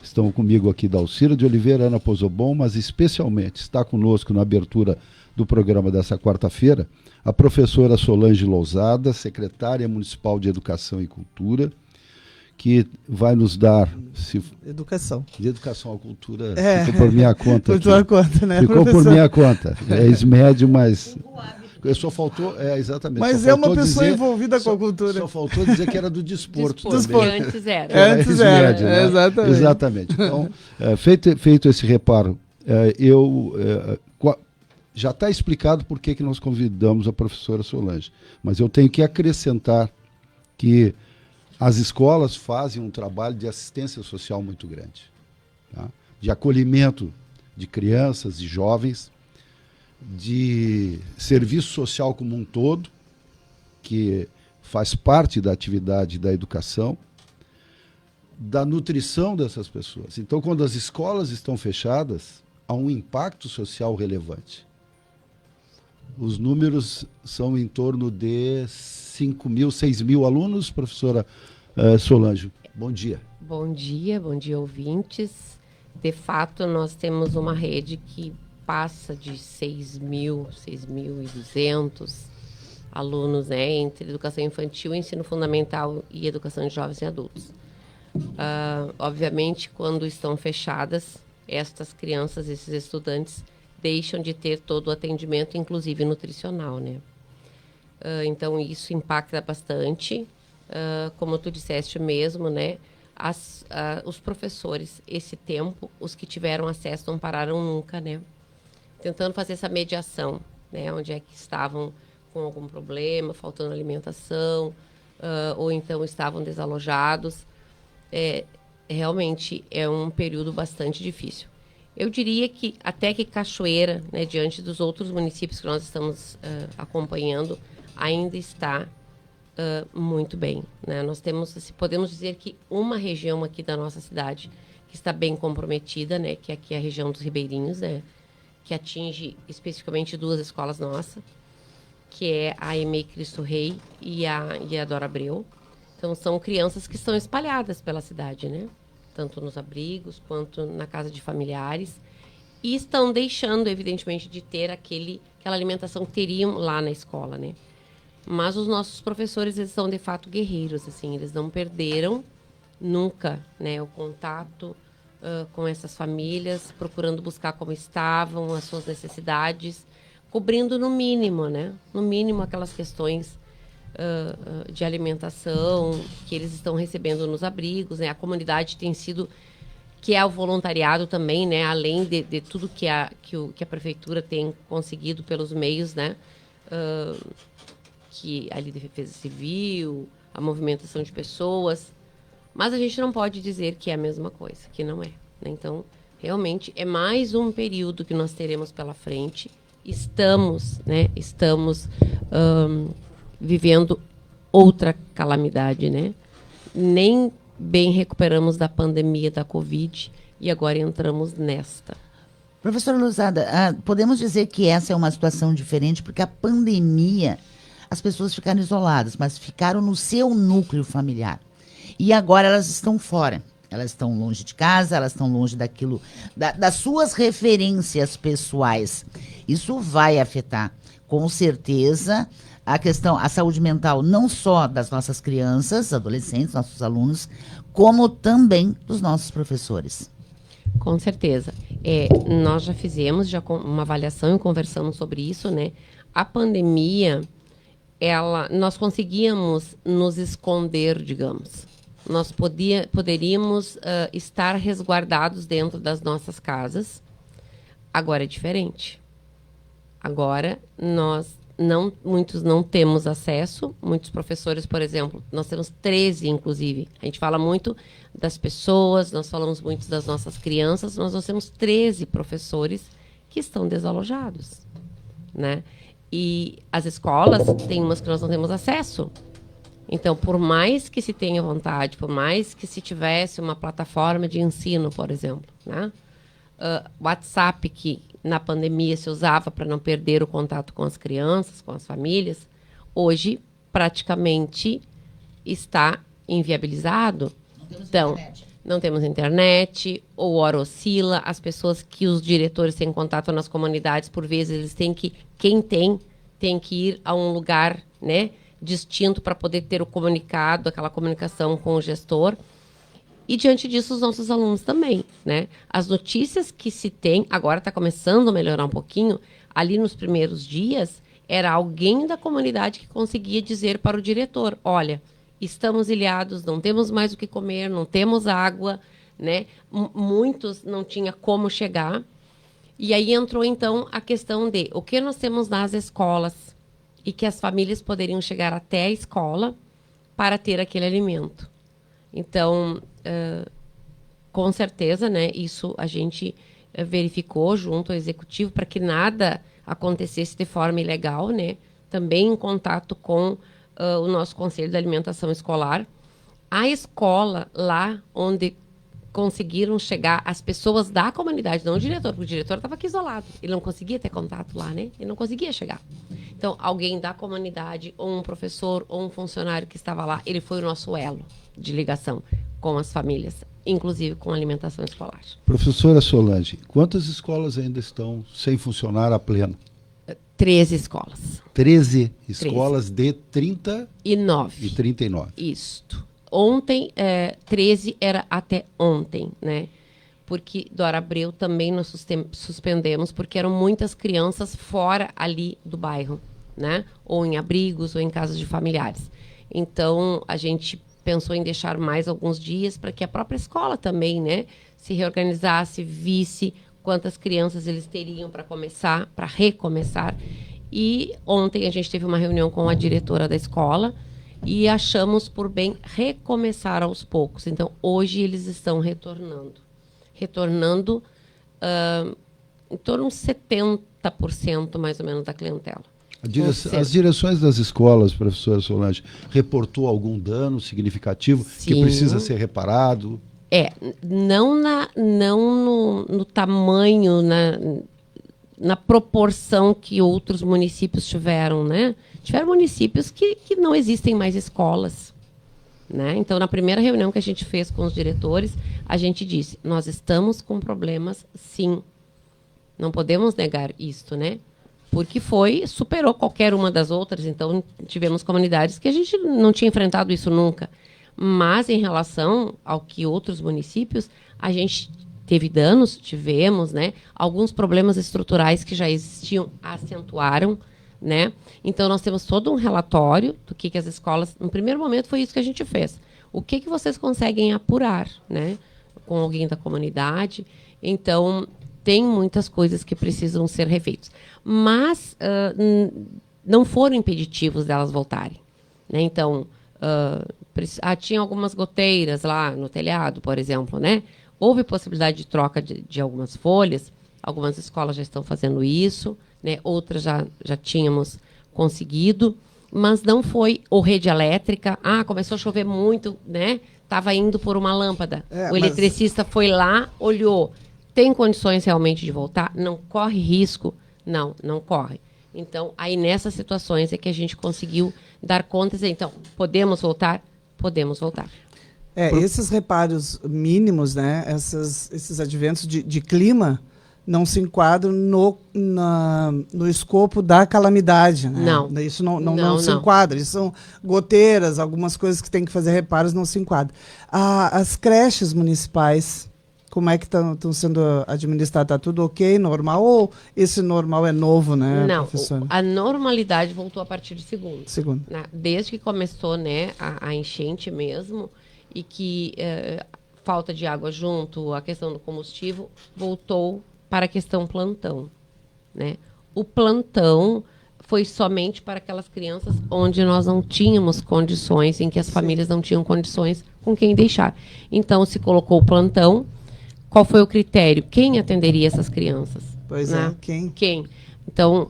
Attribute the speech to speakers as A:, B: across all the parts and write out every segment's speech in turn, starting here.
A: Estão comigo aqui Dalcira de Oliveira, Ana Pozobon, mas especialmente está conosco na abertura do programa dessa quarta-feira a professora Solange Lousada, secretária municipal de Educação e Cultura, que vai nos dar...
B: Educação.
A: De Educação à Cultura, ficou por minha conta.
B: Por tua conta, né,
A: ficou
B: professor?
A: por minha conta. É ex-médio, mas... Só faltou, exatamente.
B: Mas é uma pessoa envolvida com a cultura.
A: Só faltou dizer que era do desporto.
C: Antes era.
B: Antes era, né? Exatamente.
A: Exatamente. Então, feito esse reparo, já está explicado por que nós convidamos a professora Solange, mas eu tenho que acrescentar que as escolas fazem um trabalho de assistência social muito grande, tá? De acolhimento de crianças e jovens, de serviço social como um todo, que faz parte da atividade da educação, da nutrição dessas pessoas. Então, quando as escolas estão fechadas, há um impacto social relevante. Os números são em torno de 5 mil, 6 mil alunos, professora Solange. Bom dia.
C: Bom dia, ouvintes. De fato, nós temos uma rede que passa de 6.200 alunos, né, entre educação infantil, ensino fundamental e educação de jovens e adultos. Obviamente, quando estão fechadas, estas crianças, esses estudantes, deixam de ter todo o atendimento, inclusive nutricional, né? Então, isso impacta bastante. Como tu disseste mesmo, né? Os professores, esse tempo, os que tiveram acesso não pararam nunca, né? Tentando fazer essa mediação, né? Onde é que estavam com algum problema, faltando alimentação, ou então estavam desalojados. Realmente é um período bastante difícil. Eu diria que até que Cachoeira, né, diante dos outros municípios que nós estamos acompanhando, ainda está muito bem, né? Nós temos, podemos dizer que uma região aqui da nossa cidade que está bem comprometida, né, que é aqui a região dos Ribeirinhos, né, que atinge especificamente duas escolas nossas, que é a EMEI Cristo Rei e a Dora Abreu. Então, são crianças que estão espalhadas pela cidade, né? Tanto nos abrigos quanto na casa de familiares. E estão deixando, evidentemente, de ter aquela alimentação que teriam lá na escola, né? Mas os nossos professores, eles são, de fato, guerreiros, assim. Eles não perderam nunca, né, o contato com essas famílias, procurando buscar como estavam, as suas necessidades, cobrindo no mínimo, né? No mínimo aquelas questões de alimentação que eles estão recebendo nos abrigos, né? A comunidade tem sido, que é o voluntariado também, né? Além de tudo que a prefeitura tem conseguido pelos meios, né? Que ali de defesa civil, a movimentação de pessoas, mas a gente não pode dizer que é a mesma coisa, que não é, né? Então, realmente, é mais um período que nós teremos pela frente. Estamos vivendo outra calamidade, né? Nem bem recuperamos da pandemia da Covid e agora entramos nesta.
D: Professora Lousada, podemos dizer que essa é uma situação diferente porque a pandemia, as pessoas ficaram isoladas, mas ficaram no seu núcleo familiar. E agora elas estão fora. Elas estão longe de casa, elas estão longe daquilo, das suas referências pessoais. Isso vai afetar, com certeza, a saúde mental não só das nossas crianças, adolescentes, nossos alunos, como também dos nossos professores.
C: Com certeza. Nós já fizemos uma avaliação e conversamos sobre isso, né? A pandemia, nós conseguíamos nos esconder, digamos. Nós poderíamos estar resguardados dentro das nossas casas. Agora é diferente. Agora, muitos não temos acesso. Muitos professores, por exemplo, nós temos 13, inclusive. A gente fala muito das pessoas, nós falamos muito das nossas crianças, mas nós temos 13 professores que estão desalojados, né? E as escolas, tem umas que nós não temos acesso. Então, por mais que se tenha vontade, por mais que se tivesse uma plataforma de ensino, por exemplo, né? WhatsApp, que na pandemia se usava para não perder o contato com as crianças, com as famílias, hoje praticamente está inviabilizado. Então, não temos internet, ou hora oscila, as pessoas que os diretores têm contato nas comunidades, por vezes eles têm que, quem tem que ir a um lugar, né, distinto para poder ter o comunicado, aquela comunicação com o gestor. E diante disso, os nossos alunos também, né? As notícias que se tem, agora está começando a melhorar um pouquinho, ali nos primeiros dias, era alguém da comunidade que conseguia dizer para o diretor, olha, estamos ilhados, não temos mais o que comer, não temos água, né? Muitos não tinham como chegar. E aí entrou, então, a questão de o que nós temos nas escolas e que as famílias poderiam chegar até a escola para ter aquele alimento. Então, com certeza, né, isso a gente verificou junto ao executivo para que nada acontecesse de forma ilegal, né? Também em contato com o nosso Conselho de Alimentação Escolar. A escola, lá onde conseguiram chegar as pessoas da comunidade, não o diretor, porque o diretor estava aqui isolado. Ele não conseguia ter contato lá, né? Ele não conseguia chegar. Então, alguém da comunidade, ou um professor, ou um funcionário que estava lá, ele foi o nosso elo de ligação com as famílias, inclusive com a alimentação escolar.
A: Professora Solange, quantas escolas ainda estão sem funcionar a pleno?
C: 13 escolas.
A: 13 escolas de 30
C: e
A: 39.
C: Isto. Ontem, 13 era até ontem, né? Porque Dora Abreu também nós suspendemos, porque eram muitas crianças fora ali do bairro, né? Ou em abrigos, ou em casas de familiares. Então, a gente pensou em deixar mais alguns dias para que a própria escola também, né, se reorganizasse, visse quantas crianças eles teriam para começar, para recomeçar. E ontem a gente teve uma reunião com a diretora da escola e achamos por bem recomeçar aos poucos. Então, hoje eles estão retornando em torno de 70% mais ou menos da clientela.
A: As direções das escolas, professora Solange, reportou algum dano significativo? Sim. Que precisa ser reparado?
C: Não no tamanho, na proporção que outros municípios tiveram, né? Tiveram municípios que não existem mais escolas, né? Então, na primeira reunião que a gente fez com os diretores, a gente disse, nós estamos com problemas, sim. Não podemos negar isto, né? Porque superou qualquer uma das outras. Então, tivemos comunidades que a gente não tinha enfrentado isso nunca. Mas, em relação ao que outros municípios, a gente teve danos, tivemos, né? Alguns problemas estruturais que já existiam acentuaram, né? Então, nós temos todo um relatório do que as escolas... No primeiro momento, foi isso que a gente fez. O que vocês conseguem apurar, né? Com alguém da comunidade. Então, tem muitas coisas que precisam ser refeitas. Mas não foram impeditivos delas voltarem, né? Então, tinha algumas goteiras lá no telhado, por exemplo, né? Houve possibilidade de troca de algumas folhas, algumas escolas já estão fazendo isso, né? Outras já tínhamos conseguido, mas não foi rede elétrica. Começou a chover muito, né? Estava indo por uma lâmpada. O eletricista foi lá, olhou. Tem condições realmente de voltar? Não corre risco? Não corre. Então, aí nessas situações é que a gente conseguiu dar conta e dizer, então, podemos voltar? Podemos voltar.
B: Esses reparos mínimos, né, esses adventos de clima, não se enquadram no escopo da calamidade. Né?
C: Não.
B: Isso não se enquadra. Isso são goteiras, algumas coisas que tem que fazer reparos não se enquadram. As creches municipais, como é que estão sendo administradas? Está tudo ok, normal? Ou esse normal é novo, né, professora?
C: A normalidade voltou a partir de segunda.
B: Né?
C: Desde que começou, né, a enchente mesmo, e que falta de água junto, a questão do combustível, voltou para a questão plantão. Né? O plantão foi somente para aquelas crianças onde nós não tínhamos condições, em que as famílias não tinham condições com quem deixar. Então, se colocou o plantão. Qual foi o critério? Quem atenderia essas crianças?
B: Pois
C: né?
B: Quem?
C: Então,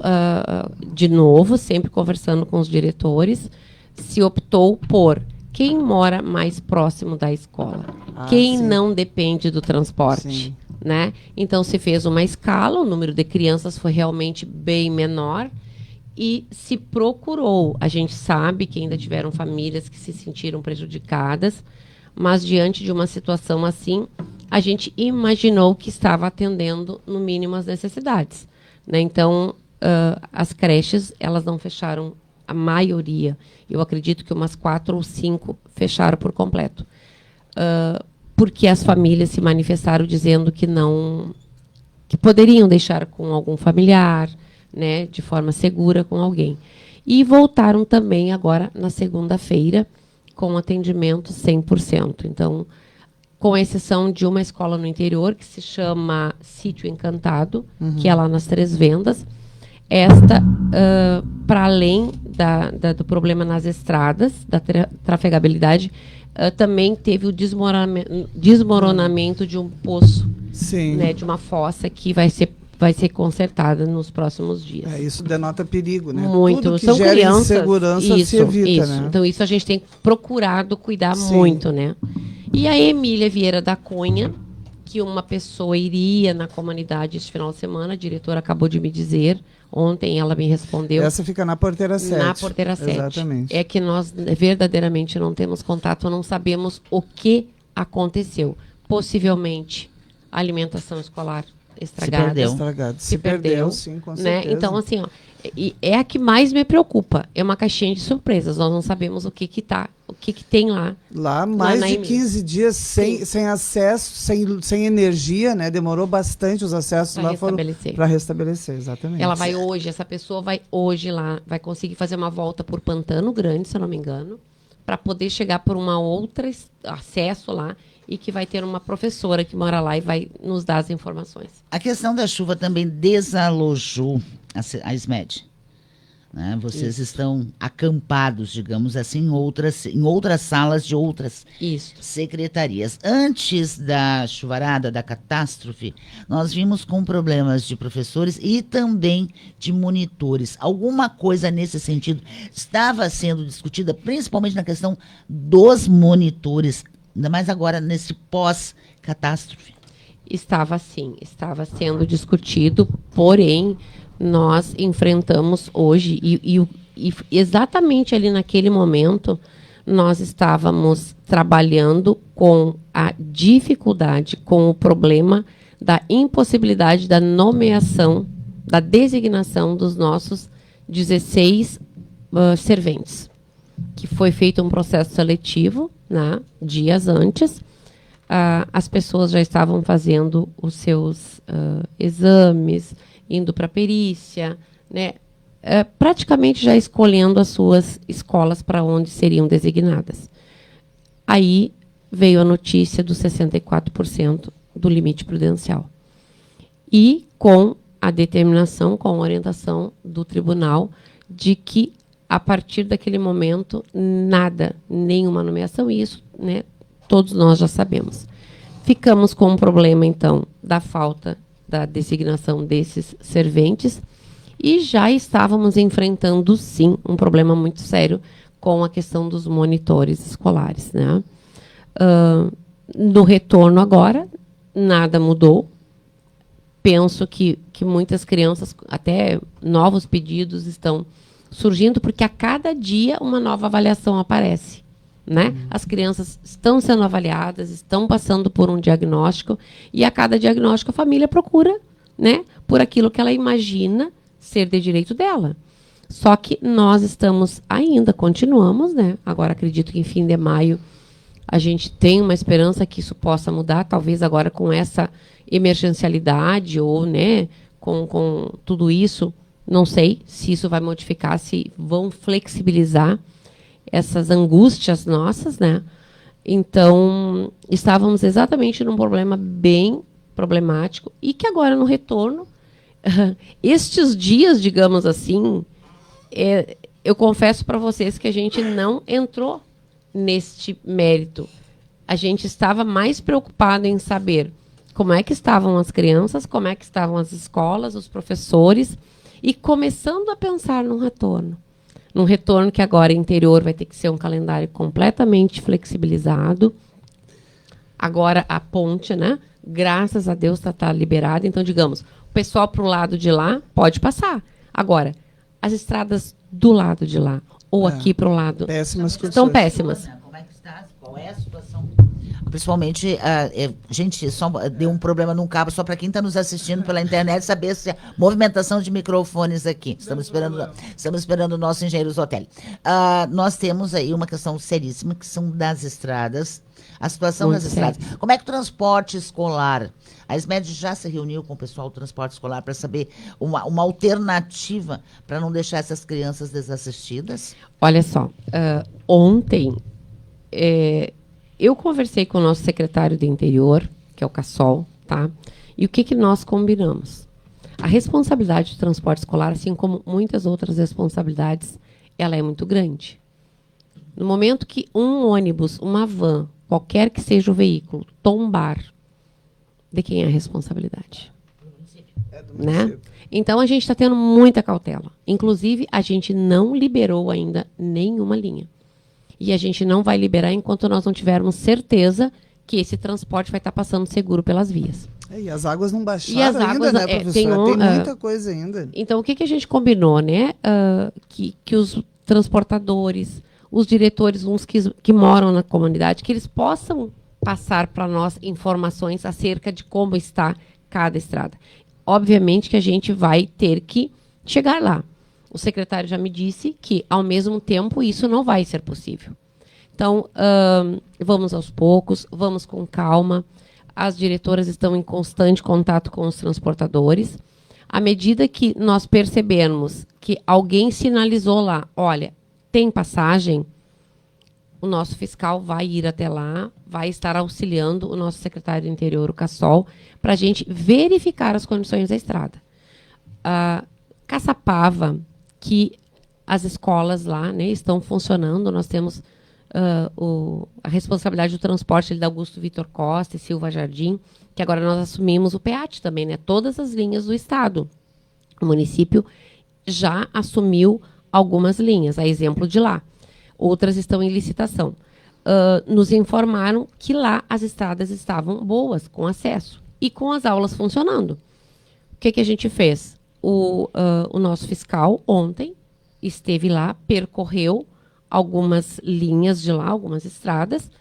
C: de novo, sempre conversando com os diretores, se optou por quem mora mais próximo da escola, quem não depende do transporte. Né? Então, se fez uma escala, o número de crianças foi realmente bem menor e se procurou. A gente sabe que ainda tiveram famílias que se sentiram prejudicadas, mas diante de uma situação assim, a gente imaginou que estava atendendo, no mínimo, as necessidades, né? Então, as creches, elas não fecharam a maioria. Eu acredito que umas 4 ou 5 fecharam por completo. Porque as famílias se manifestaram dizendo que não, que poderiam deixar com algum familiar, né, de forma segura com alguém. E voltaram também agora na segunda-feira com atendimento 100%. Então, com exceção de uma escola no interior que se chama Sítio Encantado, que é lá nas Três Vendas. Esta, para além do problema nas estradas, da trafegabilidade, também teve o desmoronamento de um poço,
B: Sim.
C: né, de uma fossa que vai ser consertada nos próximos dias.
B: Isso denota perigo, né?
C: Muito.
B: Tudo que
C: São
B: gera
C: crianças.
B: insegurança se evita,
C: isso.
B: né?
C: Então, isso a gente tem procurado cuidar muito, né? E a Emília Vieira da Cunha, que uma pessoa iria na comunidade este final de semana, a diretora acabou de me dizer, ontem ela me respondeu.
B: Essa fica na porteira 7.
C: Na porteira 7.
B: Exatamente.
C: É que nós verdadeiramente não temos contato, não sabemos o que aconteceu. Possivelmente, alimentação escolar estragada.
B: Se perdeu, sim, com
C: né?
B: certeza.
C: Então, assim, ó, é a que mais me preocupa. É uma caixinha de surpresas. Nós não sabemos o que tem lá.
B: Lá, mais
C: na
B: de
C: Emília.
B: 15 dias sem acesso, sem energia, né? Demorou bastante os acessos
C: Pra
B: lá
C: restabelecer.
B: para restabelecer, exatamente.
C: Ela vai hoje, essa pessoa vai hoje lá, vai conseguir fazer uma volta por Pantano Grande, se eu não me engano, para poder chegar por uma outra acesso lá, e que vai ter uma professora que mora lá e vai nos dar as informações.
D: A questão da chuva também desalojou a SMED. Né? Vocês estão acampados, digamos assim, em outras salas de outras
C: Isso.
D: secretarias. Antes da chuvarada, da catástrofe, nós vimos com problemas de professores e também de monitores. Alguma coisa nesse sentido estava sendo discutida, principalmente na questão dos monitores, ainda mais agora nesse pós-catástrofe.
C: Estava sendo discutido, porém, nós enfrentamos hoje, e exatamente ali naquele momento, nós estávamos trabalhando com a dificuldade, com o problema da impossibilidade da nomeação, da designação dos nossos 16 serventes, que foi feito um processo seletivo, né, dias antes. As pessoas já estavam fazendo os seus exames, indo para a perícia, né, praticamente já escolhendo as suas escolas para onde seriam designadas. Aí veio a notícia dos 64% do limite prudencial. E com a determinação, com a orientação do tribunal, de que, a partir daquele momento, nada, nenhuma nomeação, e isso, né, todos nós já sabemos. Ficamos com o problema, então, da falta da designação desses serventes, e já estávamos enfrentando, sim, um problema muito sério com a questão dos monitores escolares, né? No retorno agora, nada mudou. Penso que muitas crianças, até novos pedidos estão surgindo, porque a cada dia uma nova avaliação aparece, né? As crianças estão sendo avaliadas, estão passando por um diagnóstico, e a cada diagnóstico a família procura, né, por aquilo que ela imagina ser de direito dela. Só que nós estamos ainda, continuamos, né? Agora acredito que em fim de maio a gente tem uma esperança que isso possa mudar, talvez agora com essa emergencialidade ou, né, com tudo isso, não sei se isso vai modificar, se vão flexibilizar essas angústias nossas, né? Então, estávamos exatamente num problema bem problemático, e que agora no retorno, estes dias, digamos assim, eu confesso para vocês que a gente não entrou neste mérito. A gente estava mais preocupado em saber como é que estavam as crianças, como é que estavam as escolas, os professores, e começando a pensar num retorno. Num retorno que agora interior vai ter que ser um calendário completamente flexibilizado. Agora a ponte, né? Graças a Deus está liberada. Então, digamos, o pessoal para o lado de lá pode passar. Agora, as estradas do lado de lá, ou aqui para o lado,
B: péssimas
C: estão
B: condições.
C: péssimas.
D: Como é que está? Qual é a situação principalmente, gente, só deu um problema num cabo, só para quem está nos assistindo pela internet saber se a movimentação de microfones aqui. Estamos esperando o nosso engenheiro Zotelli. Nós temos aí uma questão seríssima, que são das estradas, a situação
C: Muito
D: das
C: sério.
D: estradas. Como é que o transporte escolar, a SMED já se reuniu com o pessoal do transporte escolar para saber uma alternativa para não deixar essas crianças desassistidas?
C: Olha só, ontem eu conversei com o nosso secretário do Interior, que é o Cassol, tá? E o que nós combinamos? A responsabilidade do transporte escolar, assim como muitas outras responsabilidades, ela é muito grande. No momento que um ônibus, uma van, qualquer que seja o veículo, tombar, de quem é a responsabilidade? Né? Então, a gente está tendo muita cautela. Inclusive, a gente não liberou ainda nenhuma linha. E a gente não vai liberar enquanto nós não tivermos certeza que esse transporte vai estar passando seguro pelas vias.
B: E as águas não baixaram
C: E as águas,
B: ainda, né, professora? Tem muita coisa ainda.
C: Então, o que a gente combinou, né? Que os transportadores, os diretores, uns que moram na comunidade, que eles possam passar para nós informações acerca de como está cada estrada. Obviamente que a gente vai ter que chegar lá. O secretário já me disse que, ao mesmo tempo, isso não vai ser possível. Então, vamos aos poucos, vamos com calma. As diretoras estão em constante contato com os transportadores. À medida que nós percebermos que alguém sinalizou lá, olha, tem passagem, o nosso fiscal vai ir até lá, vai estar auxiliando o nosso secretário do Interior, o Cassol, para a gente verificar as condições da estrada. Caçapava, que as escolas lá, né, estão funcionando, nós temos a responsabilidade do transporte da Augusto Vitor Costa e Silva Jardim, que agora nós assumimos o PEAT também, né, todas as linhas do estado. O município já assumiu algumas linhas, a exemplo de lá. Outras estão em licitação. Nos informaram que lá as estradas estavam boas, com acesso, e com as aulas funcionando. O que a gente fez? O nosso fiscal, ontem, esteve lá, percorreu algumas linhas de lá, algumas estradas,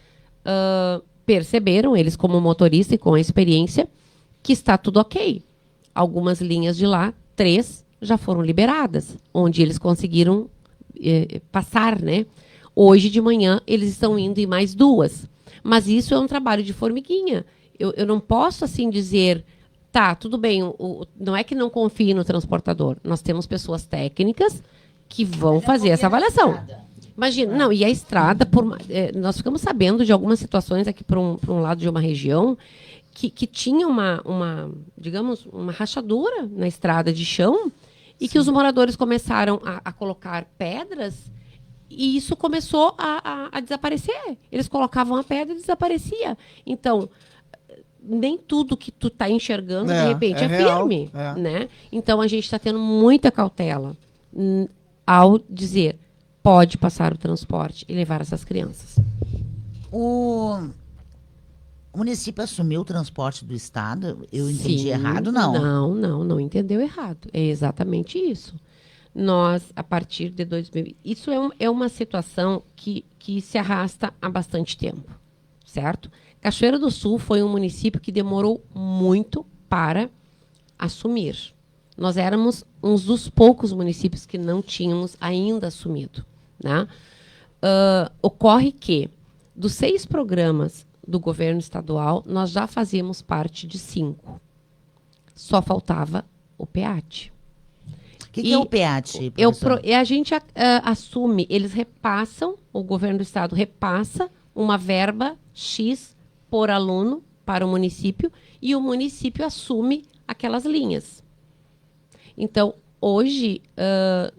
C: perceberam, eles como motorista e com a experiência, que está tudo ok. Algumas linhas de lá, 3, já foram liberadas, onde eles conseguiram passar, né? Hoje de manhã eles estão indo em mais 2. Mas isso é um trabalho de formiguinha. Eu não posso assim dizer, tá, tudo bem, não é que não confie no transportador. Nós temos pessoas técnicas que vão fazer essa avaliação. Imagina, não, e a estrada, nós ficamos sabendo de algumas situações aqui para um lado de uma região que tinha digamos, uma rachadura na estrada de chão e que os moradores começaram a colocar pedras e isso começou a desaparecer. Eles colocavam a pedra e desaparecia. Então, nem tudo que tu está enxergando, de repente, é firme. Né? Então, a gente está tendo muita cautela ao dizer, pode passar o transporte e levar essas crianças.
D: O município assumiu o transporte do estado? Eu entendi
C: Sim,
D: errado, não?
C: Não entendeu errado. É exatamente isso. Nós, a partir de 2000... Isso é uma situação que se arrasta há bastante tempo, certo? Cachoeira do Sul foi um município que demorou muito para assumir. Nós éramos uns dos poucos municípios que não tínhamos ainda assumido. Né? Ocorre que, dos 6 programas do governo estadual, nós já fazíamos parte de 5. Só faltava o PEAT.
D: O que é o PEAT?
C: A gente assume, eles repassam, o governo do estado repassa uma verba X por aluno para o município e o município assume aquelas linhas. Então, hoje,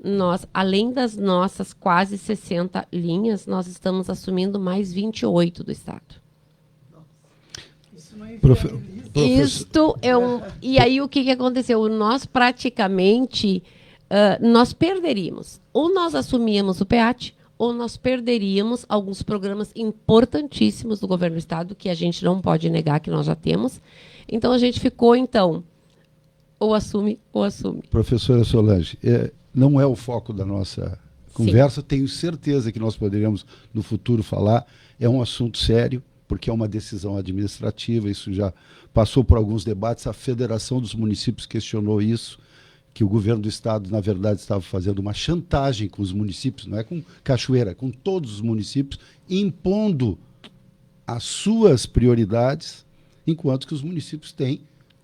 C: nós, além das nossas quase 60 linhas, nós estamos assumindo mais 28 do estado. Isto é E aí, o que aconteceu? Nós praticamente... nós perderíamos. Ou nós assumíamos o PEAT, ou nós perderíamos alguns programas importantíssimos do governo do estado, que a gente não pode negar que nós já temos. Então, a gente ficou, ou assume, ou assume.
A: Professora Solange, não é o foco da nossa conversa, tenho certeza que nós poderíamos, no futuro, falar. É um assunto sério, porque é uma decisão administrativa, isso já passou por alguns debates, a Federação dos Municípios questionou isso, que o governo do estado, na verdade, estava fazendo uma chantagem com os municípios, não é com Cachoeira, com todos os municípios, impondo as suas prioridades, enquanto que os municípios têm,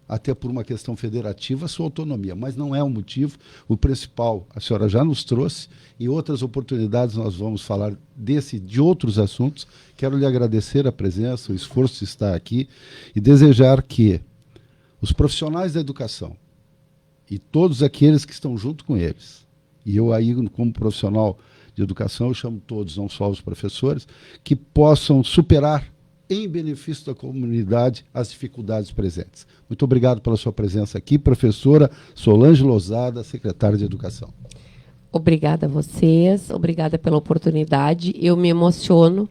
A: até por uma questão federativa, a sua autonomia. Mas não é um motivo. O principal, a senhora já nos trouxe, e outras oportunidades nós vamos falar de outros assuntos. Quero lhe agradecer a presença, o esforço de estar aqui e desejar que os profissionais da educação e todos aqueles que estão junto com eles, e eu aí como profissional de educação, eu chamo todos, não só os professores, que possam superar em benefício da comunidade as dificuldades presentes. Muito obrigado pela sua presença aqui, professora Solange Lozada, secretária de Educação.
C: Obrigada a vocês, obrigada pela oportunidade. Eu me emociono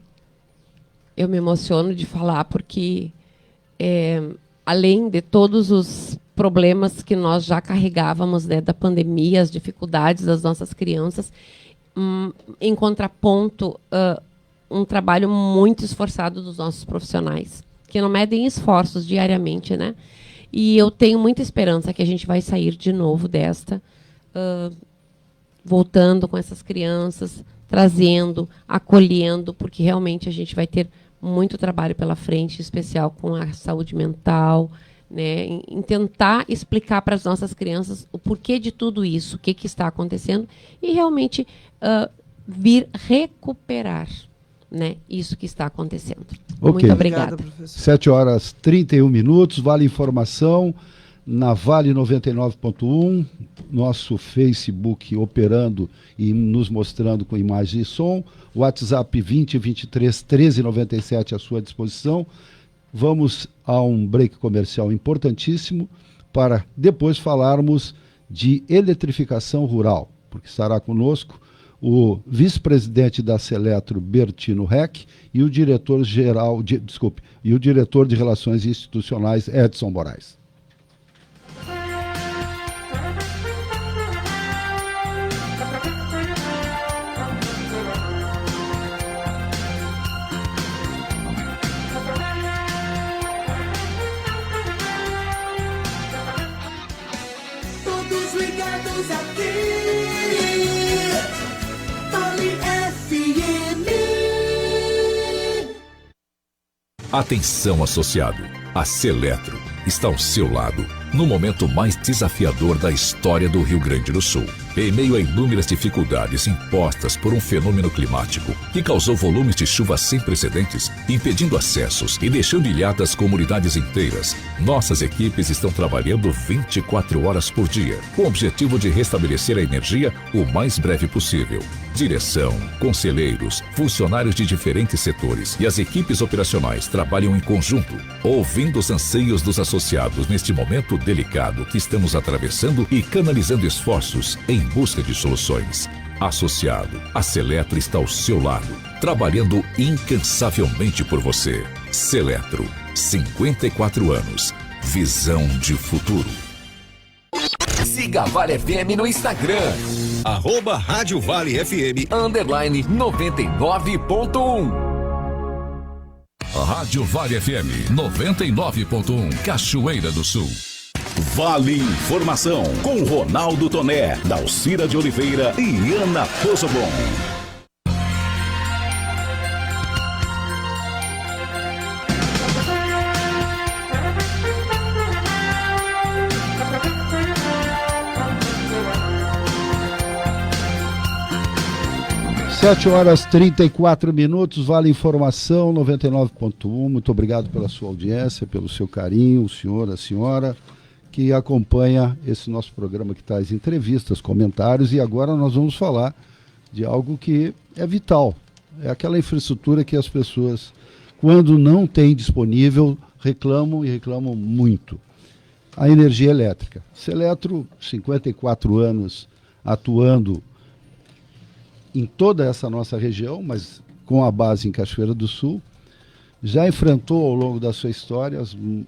C: de falar, porque além de todos os problemas que nós já carregávamos, né, da pandemia, as dificuldades das nossas crianças, em contraponto, um trabalho muito esforçado dos nossos profissionais, que não medem esforços diariamente, né? E eu tenho muita esperança que a gente vai sair de novo desta, voltando com essas crianças, trazendo, acolhendo, porque realmente a gente vai ter muito trabalho pela frente, em especial com a saúde mental, né, em tentar explicar para as nossas crianças o porquê de tudo isso, o que está acontecendo, e realmente vir recuperar, né, isso que está acontecendo.
A: Okay.
C: Muito obrigada.
A: 7h31, vale informação na Vale 99.1, nosso Facebook operando e nos mostrando com imagem e som, WhatsApp 2023 1397 à sua disposição. Vamos a um break comercial importantíssimo para depois falarmos de eletrificação rural, porque estará conosco o vice-presidente da Seletro, Bertino Reck, e o diretor de Relações Institucionais, Edson Moraes.
E: Atenção, associado. A Seletro está ao seu lado no momento mais desafiador da história do Rio Grande do Sul. Em meio a inúmeras dificuldades impostas por um fenômeno climático que causou volumes de chuva sem precedentes, impedindo acessos e deixando ilhadas comunidades inteiras, nossas equipes estão trabalhando 24 horas por dia, com o objetivo de restabelecer a energia o mais breve possível. Direção, conselheiros, funcionários de diferentes setores e as equipes operacionais trabalham em conjunto, ouvindo os anseios dos associados neste momento delicado que estamos atravessando e canalizando esforços em busca de soluções. Associado, a Seletro está ao seu lado, trabalhando incansavelmente por você. Seletro, 54 anos. Visão de futuro.
F: Siga a Vale FM no Instagram.
G: @Rádio Vale FM
F: _99.1.
E: Rádio Vale FM 99.1, Cachoeira do Sul.
G: Vale Informação com Ronaldo Toné, Dalcira de Oliveira e Ana Posobon.
A: Sete horas 34 minutos, Vale Informação 99.1. Muito obrigado pela sua audiência, pelo seu carinho, o senhor, a senhora, que acompanha esse nosso programa que traz entrevistas, comentários, e agora nós vamos falar de algo que é vital. É aquela infraestrutura que as pessoas, quando não tem disponível, reclamam e reclamam muito. A energia elétrica. Seletro, 54 anos atuando em toda essa nossa região, mas com a base em Cachoeira do Sul, já enfrentou ao longo da sua história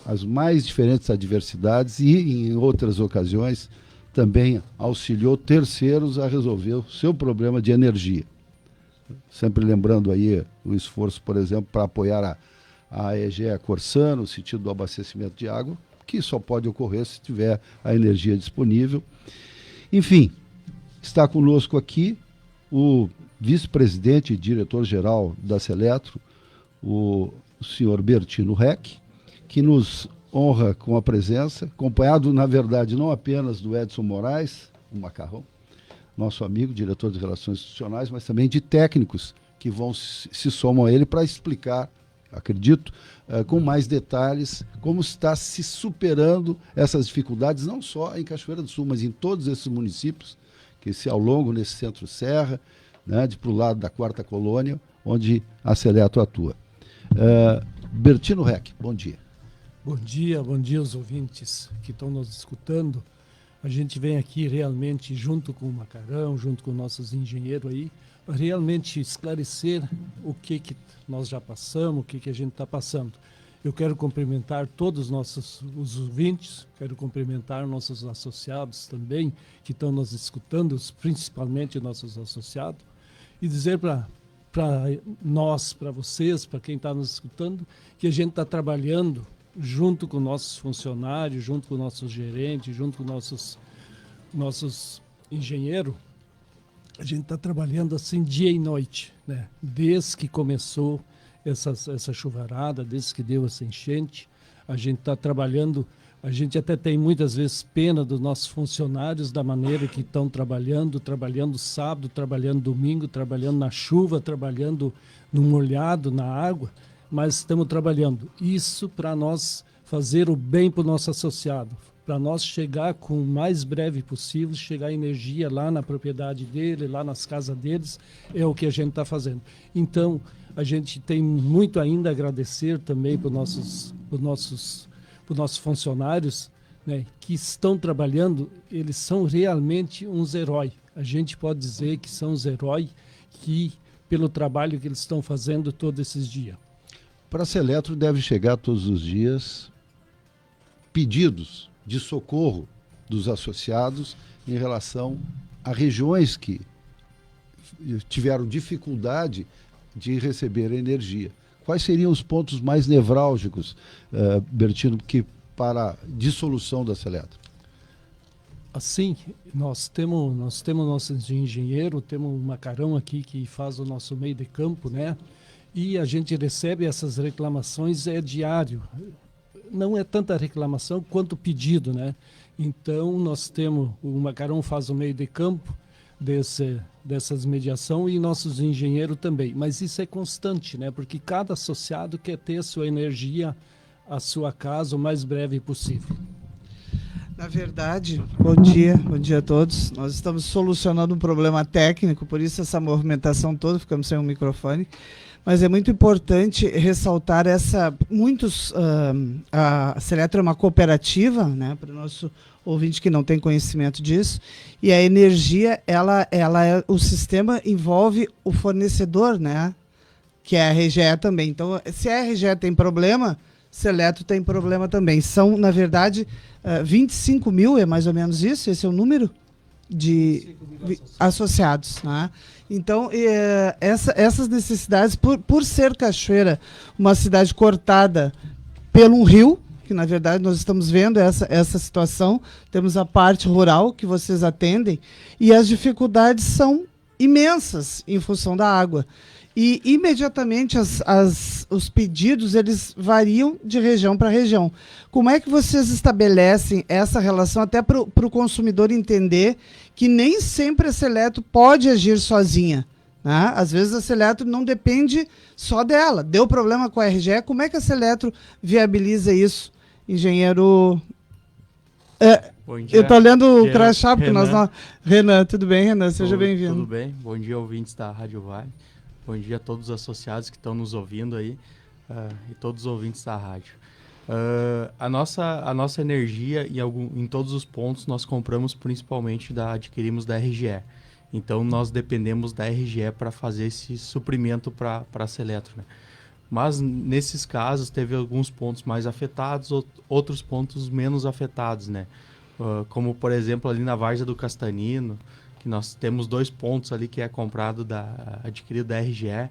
A: as mais diferentes adversidades e, em outras ocasiões, também auxiliou terceiros a resolver o seu problema de energia. Sempre lembrando aí o esforço, por exemplo, para apoiar a EGE Corsã, no sentido do abastecimento de água, que só pode ocorrer se tiver a energia disponível. Enfim, está conosco aqui o vice-presidente e diretor-geral da Seletro, o senhor Bertino Reck, que nos honra com a presença, acompanhado, na verdade, não apenas do Edson Moraes, o Macarrão, nosso amigo, diretor de Relações Institucionais, mas também de técnicos que se somam a ele para explicar, acredito, com mais detalhes, como está se superando essas dificuldades, não só em Cachoeira do Sul, mas em todos esses municípios, que ao longo nesse centro-serra, né, para o lado da Quarta Colônia, onde a Seletro atua. Bertino Reck, bom dia.
H: Bom dia aos ouvintes que estão nos escutando. A gente vem aqui realmente, junto com o Macarrão, junto com nossos engenheiros aí, para realmente esclarecer o que nós já passamos, o que a gente está passando. Eu quero cumprimentar todos os ouvintes, quero cumprimentar nossos associados também, que estão nos escutando, principalmente nossos associados, e dizer para nós, para vocês, para quem está nos escutando, que a gente está trabalhando junto com nossos funcionários, junto com nossos gerentes, junto com nossos engenheiros. A gente está trabalhando assim dia e noite, né? Desde que começou essa chuvarada, desde que deu essa enchente, a gente está trabalhando. A gente até tem muitas vezes pena dos nossos funcionários, da maneira que estão trabalhando sábado, trabalhando domingo, trabalhando na chuva, trabalhando no molhado, na água, mas estamos trabalhando. Isso para nós fazer o bem para o nosso associado, para nós chegar com o mais breve possível, chegar energia lá na propriedade dele, lá nas casas deles, é o que a gente está fazendo. Então, a gente tem muito ainda a agradecer também para os nossos funcionários, né, que estão trabalhando. Eles são realmente uns heróis. A gente pode dizer que são os heróis pelo trabalho que eles estão fazendo todos esses dias.
A: Para a Seletro deve chegar todos os dias pedidos de socorro dos associados em relação a regiões que tiveram dificuldade de receber energia. Quais seriam os pontos mais nevrálgicos, Bertino, para dissolução da Seletro?
H: Assim, nós temos nossos engenheiros, temos o Macarrão aqui que faz o nosso meio de campo, né? E a gente recebe essas reclamações diário. Não é tanta reclamação quanto pedido, né? Então, nós temos, o Macarrão faz o meio de campo dessas mediações e nossos engenheiros também. Mas isso é constante, né? Porque cada associado quer ter a sua energia, a sua casa, o mais breve possível.
B: Na verdade, bom dia a todos. Nós estamos solucionando um problema técnico, por isso essa movimentação toda, ficamos sem um microfone. Mas é muito importante ressaltar a Seletro é uma cooperativa, né, para o nosso ouvinte que não tem conhecimento disso, e a energia, o sistema envolve o fornecedor, né, que é a RGE também. Então, se a RGE tem problema, Seletro tem problema também. São, na verdade, 25 mil, é mais ou menos isso? Esse é o número de associados, né? Então, essas necessidades, por ser Cachoeira uma cidade cortada por um rio, que na verdade nós estamos vendo essa situação, temos a parte rural que vocês atendem, e as dificuldades são imensas em função da água. E imediatamente os pedidos eles variam de região para região. Como é que vocês estabelecem essa relação até para o consumidor entender que nem sempre a Seletro pode agir sozinha, né? Às vezes a Seletro não depende só dela. Deu problema com a RGE, como é que a Seletro viabiliza isso? Engenheiro...
I: Bom dia.
B: Eu estou lendo o crachá, porque
I: Renan.
B: nós não... Renan, tudo bem, Renan? Seja bem-vindo.
I: Tudo bem. Bom dia, ouvintes da Rádio Vale. Bom dia a todos os associados que estão nos ouvindo aí e todos os ouvintes da rádio. A nossa energia em todos os pontos nós compramos principalmente adquirimos da RGE. Então nós dependemos da RGE para fazer esse suprimento para a Seletro, né? Mas nesses casos teve alguns pontos mais afetados, outros pontos menos afetados, né? Como por exemplo ali na Várzea do Castanino, que nós temos 2 pontos ali que é adquirido da RGE,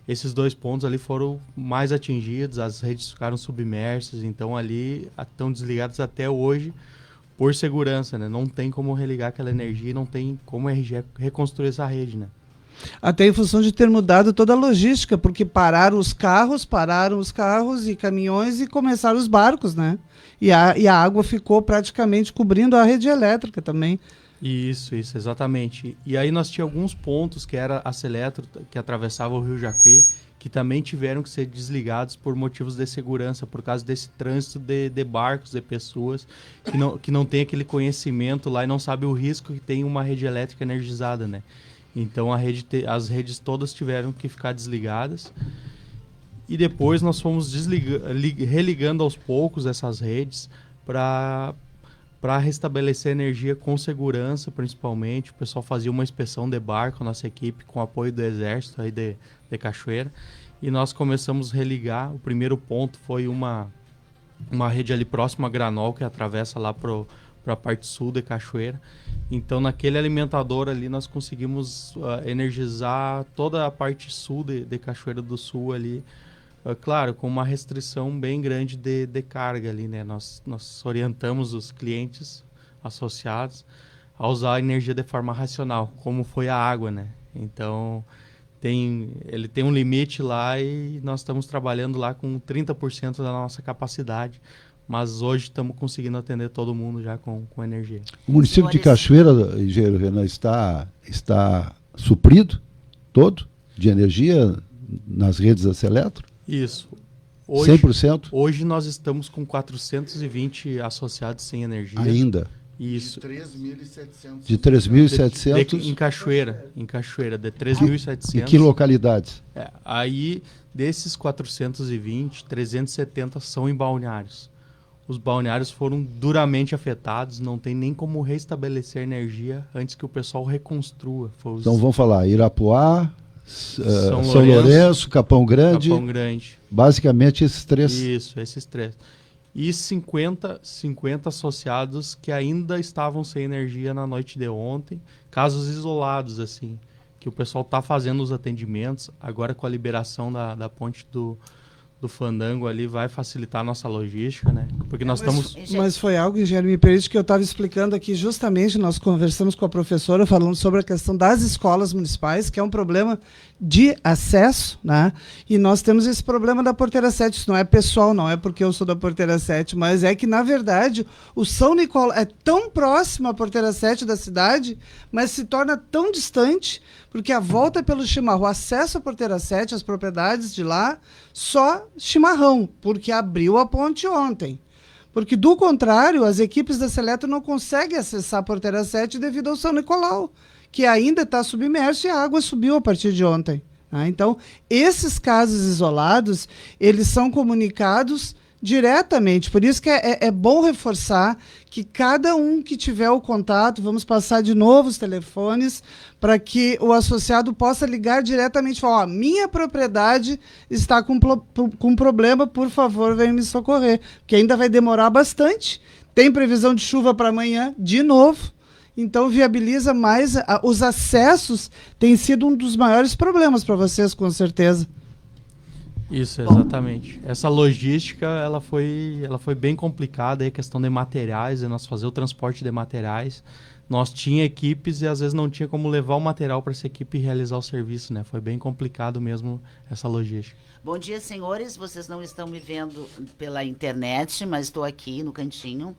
I: esses 2 pontos ali foram mais atingidos, as redes ficaram submersas, então ali estão desligadas até hoje por segurança, né? Não tem como religar aquela energia e não tem como a RGE reconstruir essa rede, né?
B: Até em função de ter mudado toda a logística, porque pararam os carros e caminhões e começaram os barcos, né? E a água ficou praticamente cobrindo a rede elétrica também.
I: Isso, exatamente. E aí nós tínhamos alguns pontos que era a Seletro, que atravessava o Rio Jacuí, que também tiveram que ser desligados por motivos de segurança, por causa desse trânsito de barcos, de pessoas que não tem aquele conhecimento lá e não sabe o risco que tem uma rede elétrica energizada, né? Então as redes todas tiveram que ficar desligadas. E depois nós fomos religando aos poucos essas redes para restabelecer energia com segurança, principalmente. O pessoal fazia uma inspeção de barco, a nossa equipe, com apoio do Exército aí de Cachoeira. E nós começamos a religar. O primeiro ponto foi uma rede ali próxima a Granol, que atravessa lá para a parte sul de Cachoeira. Então, naquele alimentador ali, nós conseguimos energizar toda a parte sul de Cachoeira do Sul ali. Claro, com uma restrição bem grande de carga ali, né? Nós orientamos os clientes associados a usar a energia de forma racional, como foi a água, né? Então, ele tem um limite lá e nós estamos trabalhando lá com 30% da nossa capacidade, mas hoje estamos conseguindo atender todo mundo já com energia.
A: O município de Cachoeira, engenheiro Renan, está suprido todo de energia nas redes da Seletro?
I: Isso.
A: 100%?
I: Hoje nós estamos com 420 associados sem energia.
A: Ainda?
I: Isso.
A: De 3.700?
I: Em Cachoeira, de 3.700.
A: Em que localidades?
I: Aí, desses 420, 370 são em balneários. Os balneários foram duramente afetados, não tem nem como restabelecer energia antes que o pessoal reconstrua.
A: Então vamos falar, Irapuá, São Lourenço, Capão Grande. Basicamente esses 3.
I: Isso, esses 3. E 50 associados que ainda estavam sem energia na noite de ontem. Casos isolados, assim, que o pessoal está fazendo os atendimentos. Agora com a liberação da ponte do Fandango ali vai facilitar a nossa logística, né? Porque nós estamos...
B: Mas foi algo, engenheiro, me permite, que eu estava explicando aqui, justamente nós conversamos com a professora falando sobre a questão das escolas municipais, que é um problema de acesso, né? E nós temos esse problema da Porteira 7, isso não é pessoal, não é porque eu sou da Porteira 7, mas é que, na verdade, o São Nicolau é tão próximo à Porteira 7 da cidade, mas se torna tão distante, porque a volta pelo chimarrão, o acesso à Porteira 7, as propriedades de lá, só chimarrão, porque abriu a ponte ontem. Porque, do contrário, as equipes da Seletro não conseguem acessar a Porteira 7 devido ao São Nicolau, que ainda está submerso e a água subiu a partir de ontem. Então, esses casos isolados, eles são comunicados diretamente. Por isso que é bom reforçar que cada um que tiver o contato, vamos passar de novo os telefones, para que o associado possa ligar diretamente e falar, minha propriedade está com problema, por favor, venha me socorrer. Porque ainda vai demorar bastante. Tem previsão de chuva para amanhã, de novo. Então, viabiliza mais. Os acessos têm sido um dos maiores problemas para vocês, com certeza.
I: Isso, exatamente. Essa logística, ela foi bem complicada, aí, a questão de materiais, nós fazer o transporte de materiais. Nós tinha equipes e às vezes não tinha como levar o material para essa equipe realizar o serviço, né? Foi bem complicado mesmo essa logística.
D: Bom dia, senhores. Vocês não estão me vendo pela internet, mas estou aqui no cantinho,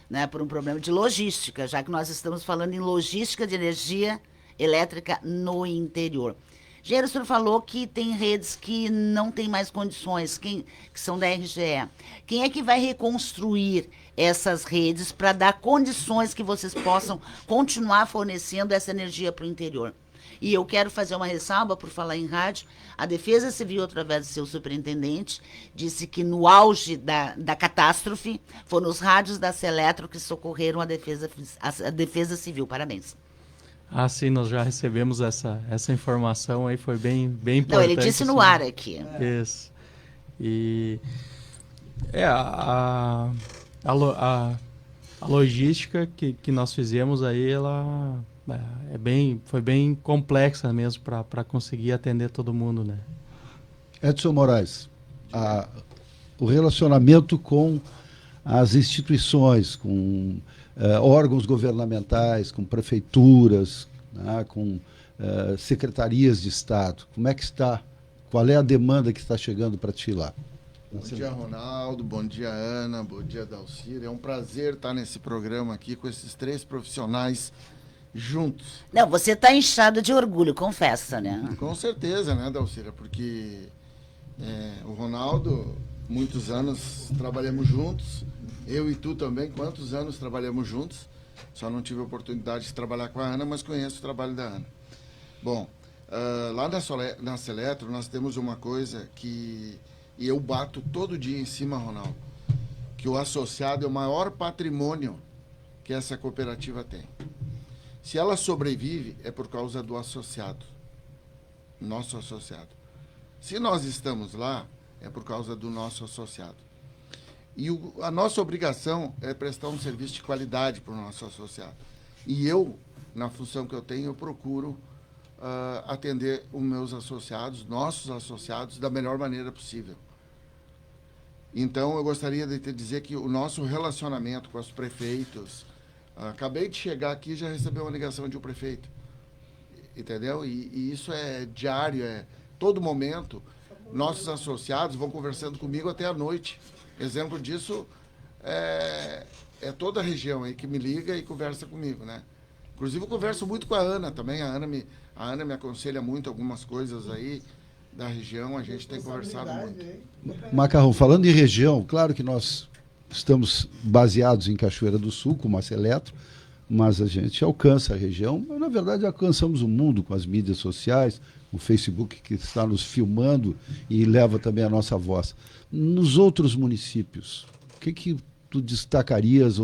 D: né, por um problema de logística, já que nós estamos falando em logística de energia elétrica no interior. Engenheiro, o senhor falou que tem redes que não têm mais condições, que são da RGE. Quem é que vai reconstruir essas redes para dar condições que vocês possam continuar fornecendo essa energia para o interior? E eu quero fazer uma ressalva, por falar em rádio. A Defesa Civil, através do seu superintendente, disse que no auge da catástrofe, foram os rádios da Seletro que socorreram a Defesa Civil. Parabéns.
I: Ah, sim, nós já recebemos essa informação aí, foi bem importante.
D: Não, ele disse no ar aqui.
I: Isso. E a logística que nós fizemos aí, ela foi bem complexa mesmo para conseguir atender todo mundo, né?
A: Edson Moraes, o relacionamento com as instituições, com órgãos governamentais, com prefeituras, né, com secretarias de Estado. Como é que está? Qual é a demanda que está chegando para ti lá?
J: Bom dia, Ronaldo. Bom dia, Ana. Bom dia, Dalcira. É um prazer estar nesse programa aqui com esses 3 profissionais juntos.
K: Não, você está inchado de orgulho, confessa, né?
J: Com certeza, né, Dalcira? Porque o Ronaldo, muitos anos trabalhamos juntos. Eu e tu também, quantos anos trabalhamos juntos? Só não tive a oportunidade de trabalhar com a Ana, mas conheço o trabalho da Ana. Bom, lá na Seletro nós temos uma coisa que eu bato todo dia em cima, Ronaldo, que o associado é o maior patrimônio que essa cooperativa tem. Se ela sobrevive, é por causa do associado, nosso associado. Se nós estamos lá, é por causa do nosso associado. E a nossa obrigação é prestar um serviço de qualidade para o nosso associado. E eu, na função que eu tenho, eu procuro atender os meus associados, nossos associados, da melhor maneira possível. Então, eu gostaria de te dizer que o nosso relacionamento com os prefeitos... acabei de chegar aqui e já recebi uma ligação de um prefeito. Entendeu? E isso é diário, todo momento. Nossos associados vão conversando comigo até a noite. Exemplo disso é toda a região aí que me liga e conversa comigo, né? Inclusive, eu converso muito com a Ana também. A Ana me aconselha muito algumas coisas aí da região. A gente tem conversado muito.
A: Macarrão, falando em região, claro que nós estamos baseados em Cachoeira do Sul, como a Seletro, mas a gente alcança a região. Mas, na verdade, alcançamos o mundo com as mídias sociais, o Facebook que está nos filmando e leva também a nossa voz. Nos outros municípios, o que tu destacarias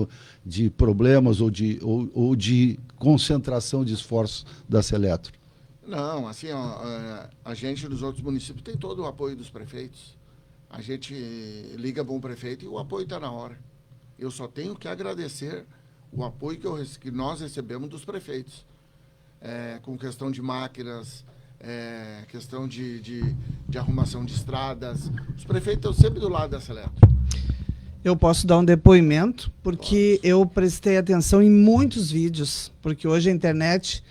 A: de problemas ou de concentração de esforços da Seletro?
J: Não, assim, a gente nos outros municípios tem todo o apoio dos prefeitos. A gente liga para um prefeito e o apoio está na hora. Eu só tenho que agradecer o apoio que nós recebemos dos prefeitos. Com questão de máquinas, questão de arrumação de estradas. Os prefeitos estão sempre do lado da Seletro.
B: Eu posso dar um depoimento, porque eu prestei atenção em muitos vídeos, porque hoje a internet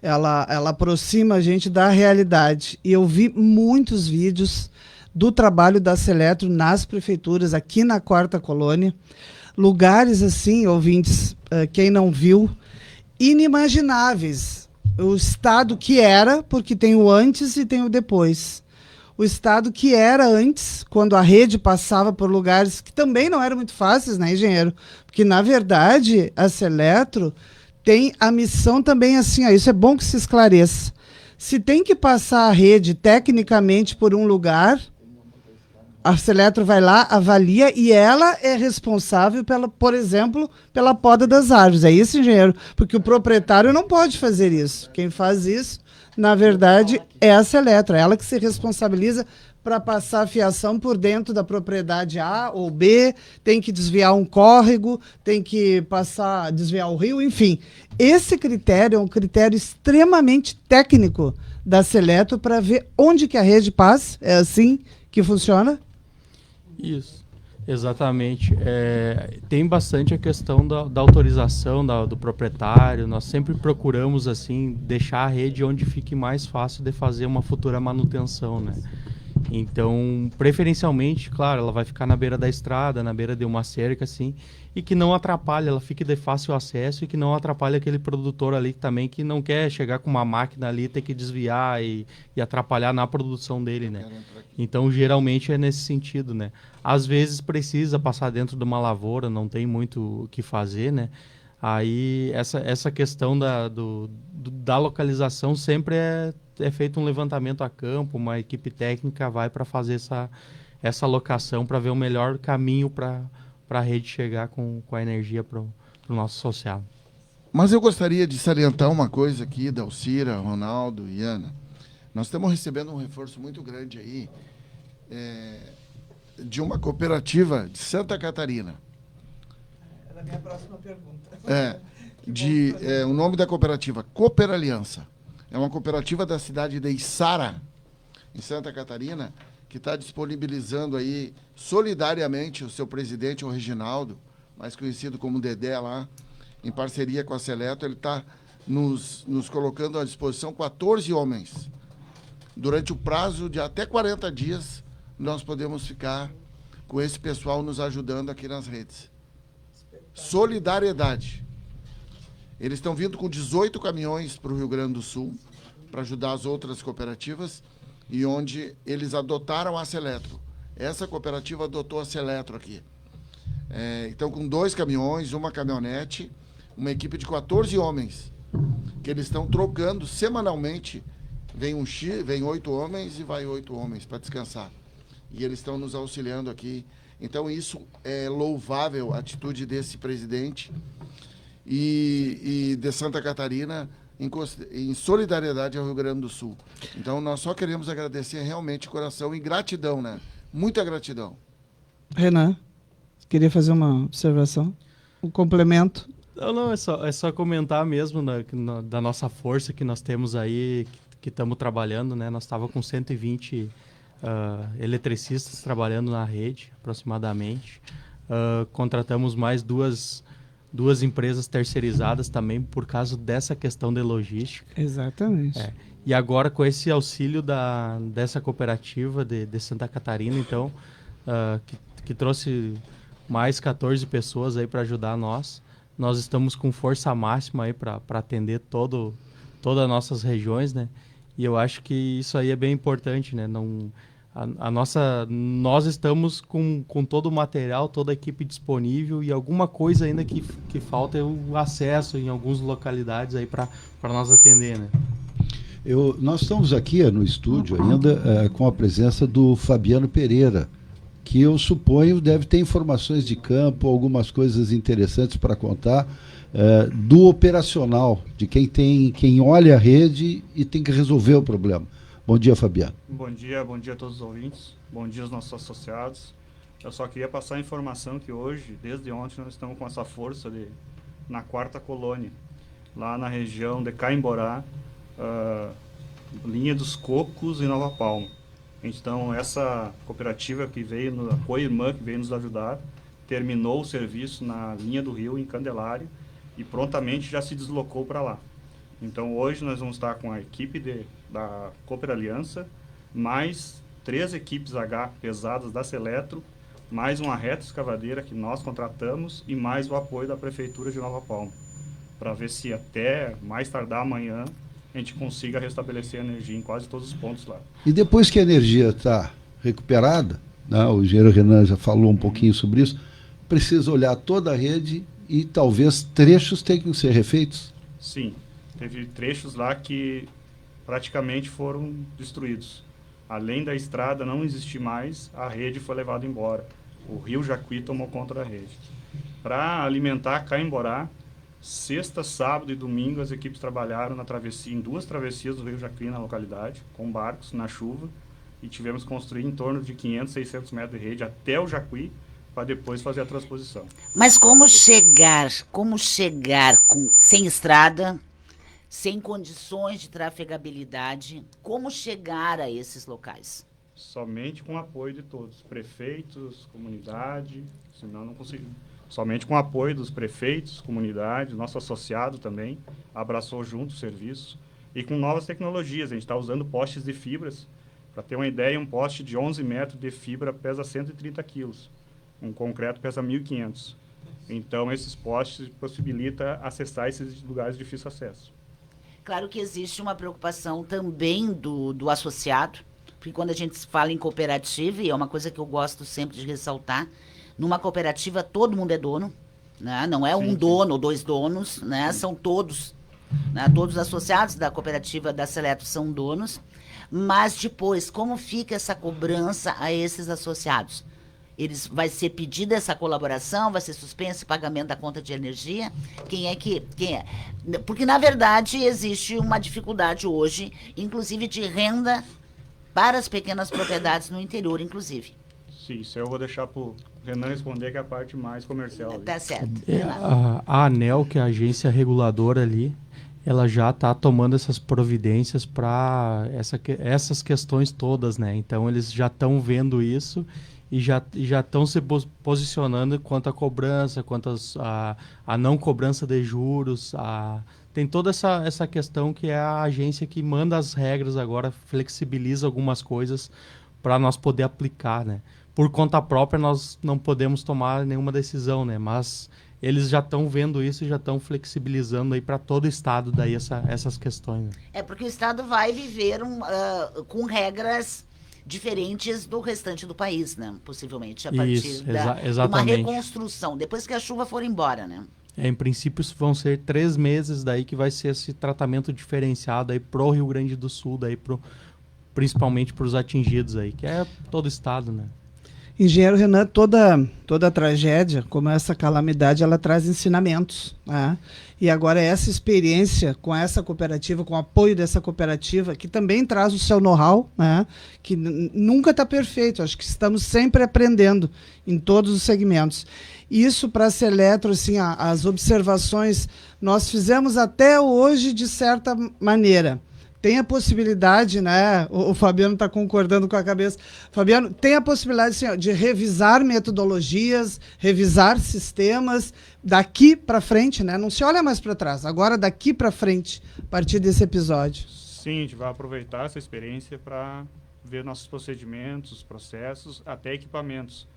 B: ela aproxima a gente da realidade. E eu vi muitos vídeos do trabalho da Seletro nas prefeituras, aqui na 4ª Colônia. Lugares assim, ouvintes, quem não viu, inimagináveis. O estado que era, porque tem o antes e tem o depois. O estado que era antes, quando a rede passava por lugares que também não eram muito fáceis, né, engenheiro? Porque, na verdade, a Seletro tem a missão também assim, isso é bom que se esclareça. Se tem que passar a rede tecnicamente por um lugar, a Seletro vai lá, avalia e ela é responsável, por exemplo, pela poda das árvores. É isso, engenheiro? Porque o proprietário não pode fazer isso. Quem faz isso, na verdade, é a Seletro. É ela que se responsabiliza para passar a fiação por dentro da propriedade A ou B, tem que desviar um córrego, tem que desviar o rio, enfim. Esse critério é um critério extremamente técnico da Seletro para ver onde que a rede passa. É assim que funciona?
I: Isso, exatamente. Tem bastante a questão da autorização do proprietário. Nós sempre procuramos assim deixar a rede onde fique mais fácil de fazer uma futura manutenção, né? Então, preferencialmente, claro, ela vai ficar na beira da estrada, na beira de uma cerca, assim, e que não atrapalhe, ela fique de fácil acesso e que não atrapalhe aquele produtor ali também que não quer chegar com uma máquina ali, ter que desviar e atrapalhar na produção dele, né? Então, geralmente é nesse sentido, né? Às vezes precisa passar dentro de uma lavoura, não tem muito o que fazer, né? Aí, essa questão da localização sempre é feito um levantamento a campo, uma equipe técnica vai para fazer essa alocação para ver o melhor caminho para a rede chegar com a energia para o nosso associado.
J: Mas eu gostaria de salientar uma coisa aqui, Dalcira, Ronaldo e Ana. Nós estamos recebendo um reforço muito grande aí de uma cooperativa de Santa Catarina.
B: Era a minha próxima pergunta.
J: O nome da cooperativa, Cooperaliança. É uma cooperativa da cidade de Içara, em Santa Catarina, que está disponibilizando aí solidariamente o seu presidente, o Reginaldo, mais conhecido como Dedé lá, em parceria com a Seleto, ele está nos colocando à disposição 14 homens. Durante o prazo de até 40 dias, nós podemos ficar com esse pessoal nos ajudando aqui nas redes. Solidariedade. Eles estão vindo com 18 caminhões para o Rio Grande do Sul, para ajudar as outras cooperativas, e onde eles adotaram a Seletro. Essa cooperativa adotou a Seletro aqui. Então, com 2 caminhões, uma caminhonete, uma equipe de 14 homens, que eles estão trocando semanalmente. Vem 8 homens e vai 8 homens para descansar. E eles estão nos auxiliando aqui. Então, isso é louvável, a atitude desse presidente e de Santa Catarina em solidariedade ao Rio Grande do Sul. Então, nós só queremos agradecer realmente de coração e gratidão, né? Muita gratidão.
B: Renan, queria fazer uma observação, um complemento.
I: Não, é só comentar mesmo da nossa força que nós temos aí, que estamos trabalhando, né? Nós estávamos com 120 eletricistas trabalhando na rede, aproximadamente. Contratamos mais duas empresas terceirizadas também por causa dessa questão de logística.
B: Exatamente.
I: E agora, com esse auxílio dessa cooperativa de Santa Catarina, então, que trouxe mais 14 pessoas aí para ajudar nós estamos com força máxima aí para atender todas as nossas regiões, né? E eu acho que isso aí é bem importante, né? Nós estamos com todo o material, toda a equipe disponível, e alguma coisa ainda que falta é o acesso em algumas localidades aí para nós atender, né?
A: Nós estamos aqui no estúdio ainda com a presença do Fabiano Pereira, que eu suponho deve ter informações de campo, algumas coisas interessantes para contar do operacional, de quem olha a rede e tem que resolver o problema. Bom dia, Fabiano.
L: Bom dia a todos os ouvintes, bom dia aos nossos associados. Eu só queria passar a informação que hoje, desde ontem, nós estamos com essa força na 4ª colônia, lá na região de Caimborá, linha dos Cocos e Nova Palma. Então, essa cooperativa a Coirmã, que veio nos ajudar, terminou o serviço na linha do Rio, em Candelária, e prontamente já se deslocou para lá. Então, hoje nós vamos estar com a equipe da Cooper Aliança, mais 3 equipes H pesadas da Seletro, mais uma reta escavadeira que nós contratamos e mais o apoio da Prefeitura de Nova Palma, para ver se até mais tardar amanhã a gente consiga restabelecer a energia em quase todos os pontos lá. E
A: depois que a energia está recuperada, né, o engenheiro Renan já falou um pouquinho sobre isso, precisa olhar toda a rede e talvez trechos tenham que ser refeitos?
L: Sim, teve trechos lá que praticamente foram destruídos. Além da estrada não existir mais, a rede foi levada embora. O Rio Jacuí tomou conta da rede. Para alimentar Caimborá, sexta, sábado e domingo as equipes trabalharam em 2 travessias do Rio Jacuí na localidade, com barcos na chuva, e tivemos que construir em torno de 500, 600 metros de rede até o Jacuí, para depois fazer a transposição.
K: Mas como chegar sem estrada, sem condições de trafegabilidade, como chegar a esses locais?
L: Somente com o apoio de todos, prefeitos, comunidade, senão não conseguimos. Somente com o apoio dos prefeitos, comunidade, nosso associado também, abraçou junto o serviço. E com novas tecnologias, a gente está usando postes de fibras. Para ter uma ideia, um poste de 11 metros de fibra pesa 130 quilos. Um concreto pesa 1.500. Então, esses postes possibilitam acessar esses lugares de difícil acesso.
K: Claro que existe uma preocupação também do associado, porque quando a gente fala em cooperativa, e é uma coisa que eu gosto sempre de ressaltar, numa cooperativa todo mundo é dono, né? Não é um dono ou 2 donos, né? São todos, né? Todos os associados da cooperativa da Seletro são donos, mas depois, como fica essa cobrança a esses associados? Vai ser pedida essa colaboração, vai ser suspenso o pagamento da conta de energia? Quem é? Porque, na verdade, existe uma dificuldade hoje, inclusive de renda para as pequenas propriedades no interior, inclusive.
L: Sim, isso eu vou deixar para o Renan responder, que é a parte mais comercial.
K: Tá certo.
I: A ANEEL, que é a agência reguladora ali, ela já está tomando essas providências para essas questões todas, né? Então, eles já estão vendo isso e já estão se posicionando quanto à cobrança, quanto a não cobrança de juros. Tem toda essa questão que é a agência que manda as regras agora, flexibiliza algumas coisas para nós poder aplicar, né? Por conta própria, nós não podemos tomar nenhuma decisão, né? Mas eles já estão vendo isso e já estão flexibilizando aí para todo o Estado daí essas questões. Né?
K: Porque o Estado vai viver com regras diferentes do restante do país, né? Possivelmente, a partir de uma reconstrução, depois que a chuva for embora, né?
I: Em princípio, vão ser 3 meses daí que vai ser esse tratamento diferenciado aí pro Rio Grande do Sul, daí principalmente para os atingidos aí, que é todo o Estado, né?
B: Engenheiro Renan, toda tragédia, como essa calamidade, ela traz ensinamentos, né? E agora essa experiência com essa cooperativa, com o apoio dessa cooperativa, que também traz o seu know-how, né? Que nunca está perfeito, acho que estamos sempre aprendendo em todos os segmentos. Isso para a Seletro, assim, as observações nós fizemos até hoje de certa maneira. Tem a possibilidade, né? O Fabiano está concordando com a cabeça. Fabiano, tem a possibilidade assim, de revisar metodologias, revisar sistemas daqui para frente, né? Não se olha mais para trás. Agora daqui para frente, a partir desse episódio.
L: Sim, a gente vai aproveitar essa experiência para ver nossos procedimentos, processos, até equipamentos.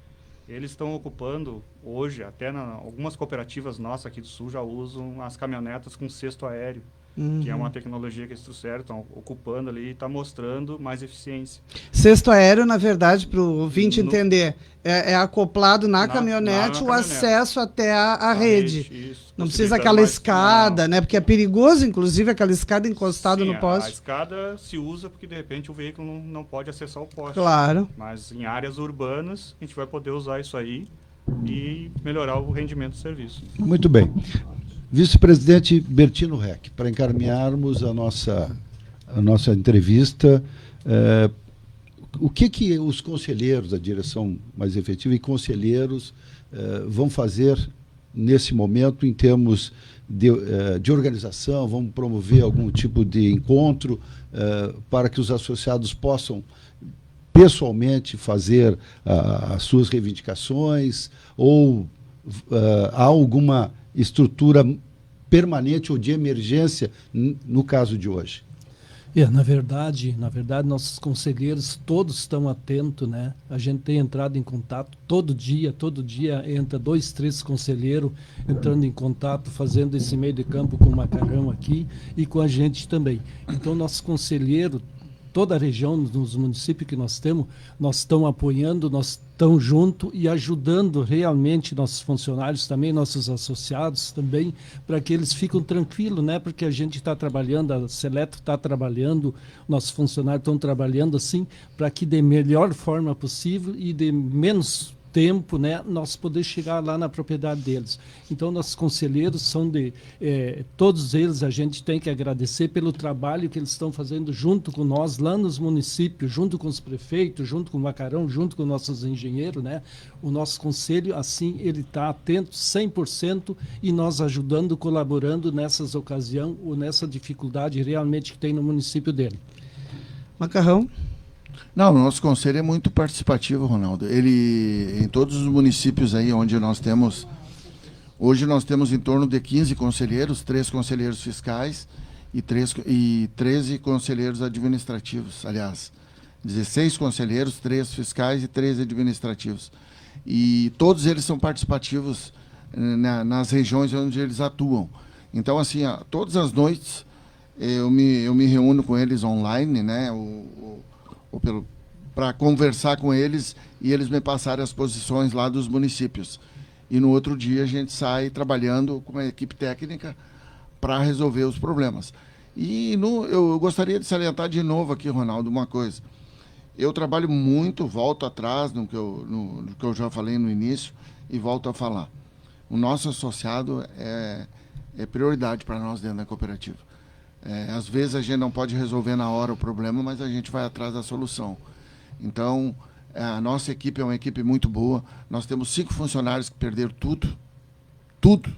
L: Eles estão ocupando hoje, até algumas cooperativas nossas aqui do Sul já usam as caminhonetas com cesto aéreo. Que é uma tecnologia que eles trouxeram, estão ocupando ali e está mostrando mais eficiência.
B: Cesto aéreo, na verdade, para o ouvinte entender, é acoplado na caminhonete o acesso até a rede.
L: Isso,
B: não precisa aquela escada, né? Porque é perigoso, inclusive, aquela escada encostada no poste.
L: A escada se usa porque, de repente, o veículo não pode acessar o poste.
B: Claro.
L: Mas em áreas urbanas, a gente vai poder usar isso aí e melhorar o rendimento do serviço.
A: Muito bem. Vice-presidente Bertino Reck, para encaminharmos a nossa entrevista, o que os conselheiros, a direção mais efetiva e conselheiros vão fazer nesse momento em termos de organização? Vão promover algum tipo de encontro para que os associados possam pessoalmente fazer as suas reivindicações, ou há alguma estrutura permanente ou de emergência no caso de hoje?
H: Na verdade, nossos conselheiros todos estão atentos, né? A gente tem entrado em contato todo dia entra 2, 3 conselheiros entrando em contato, fazendo esse meio de campo com o Macarrão aqui e com a gente também. Então, nossos conselheiros, toda a região, nos municípios que nós temos, nós estamos apoiando, nós estamos junto e ajudando realmente nossos funcionários também, nossos associados também, para que eles fiquem tranquilos, né? Porque a gente está trabalhando, a Seletro está trabalhando, nossos funcionários estão trabalhando assim, para que de melhor forma possível e de menos tempo, né, nós poder chegar lá na propriedade deles. Então, nossos conselheiros são todos eles, a gente tem que agradecer pelo trabalho que eles estão fazendo junto com nós, lá nos municípios, junto com os prefeitos, junto com o Macarrão, junto com nossos engenheiros, né? O nosso conselho, assim, ele está atento 100% e nós ajudando, colaborando nessas ocasiões ou nessa dificuldade realmente que tem no município dele.
B: Macarrão?
J: Não, o nosso conselho é muito participativo, Ronaldo. Ele, em todos os municípios aí onde nós temos, hoje nós temos em torno de 15 conselheiros, 3 conselheiros fiscais e 13 conselheiros administrativos. Aliás, 16 conselheiros, 3 fiscais e 13 administrativos. E todos eles são participativos nas regiões onde eles atuam. Então, assim, todas as noites eu me reúno com eles online, né? Para conversar com eles e eles me passarem as posições lá dos municípios. E no outro dia a gente sai trabalhando com a equipe técnica para resolver os problemas. E eu gostaria de salientar de novo aqui, Ronaldo, uma coisa. Eu trabalho muito, volto atrás no que eu já falei no início e volto a falar. O nosso associado é prioridade para nós dentro da cooperativa. Às vezes a gente não pode resolver na hora o problema, mas a gente vai atrás da solução. Então, a nossa equipe é uma equipe muito boa. Nós temos 5 funcionários que perderam tudo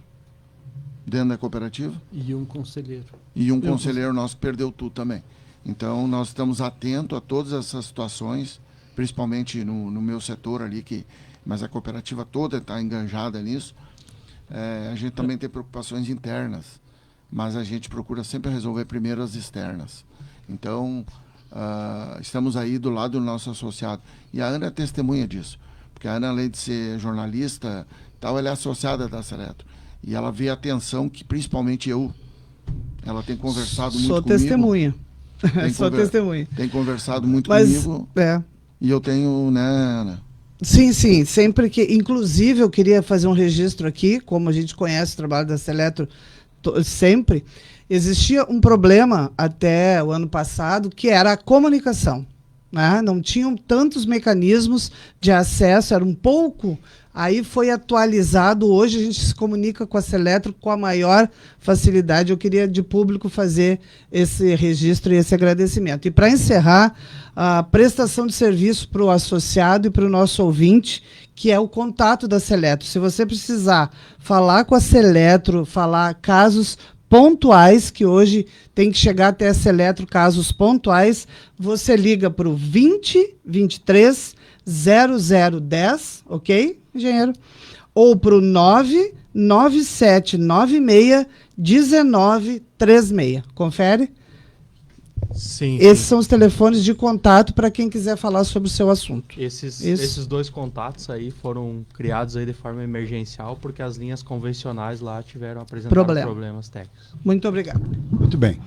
J: dentro da cooperativa.
H: E um conselheiro.
J: E um conselheiro nosso que perdeu tudo também. Então, nós estamos atentos a todas essas situações, principalmente no meu setor ali, mas a cooperativa toda está enganjada nisso. A gente também tem preocupações internas, mas a gente procura sempre resolver primeiro as externas. Então, estamos aí do lado do nosso associado. E a Ana é testemunha disso, porque a Ana, além de ser jornalista, tal, ela é associada da Seletro. E ela vê a atenção que, principalmente ela tem conversado muito comigo.
B: Sou testemunha. Sou testemunha.
J: Tem conversado muito comigo. E eu tenho, né, Ana?
B: Sim, sempre que... Inclusive, eu queria fazer um registro aqui, como a gente conhece o trabalho da Seletro sempre, existia um problema até o ano passado, que era a comunicação. Né? Não tinham tantos mecanismos de acesso, era um pouco... Aí foi atualizado, hoje a gente se comunica com a Seletro com a maior facilidade. Eu queria, de público, fazer esse registro e esse agradecimento. E para encerrar, a prestação de serviço para o associado e para o nosso ouvinte, que é o contato da Seletro. Se você precisar falar com a Seletro, falar casos pontuais, que hoje tem que chegar até a Seletro, casos pontuais, você liga para o 2023 0010, ok, engenheiro? Ou para o 99796-1936. Confere?
I: Sim.
B: Esses são os telefones de contato para quem quiser falar sobre o seu assunto.
I: Esses dois contatos aí foram criados aí de forma emergencial, porque as linhas convencionais lá tiveram apresentado problemas técnicos.
B: Muito obrigado.
A: Muito bem.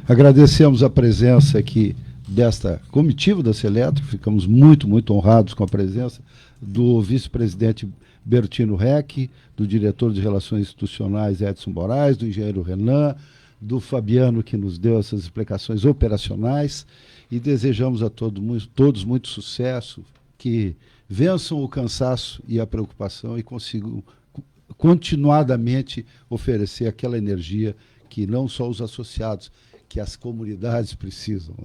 A: Agradecemos a presença aqui desta comitiva da Seletro. Ficamos muito, muito honrados com a presença do vice-presidente Bertino Reck, do diretor de Relações Institucionais Edson Moraes, do engenheiro Renan, do Fabiano, que nos deu essas explicações operacionais, e desejamos a todos muito sucesso, que vençam o cansaço e a preocupação e consigam continuadamente oferecer aquela energia que não só os associados, que as comunidades precisam.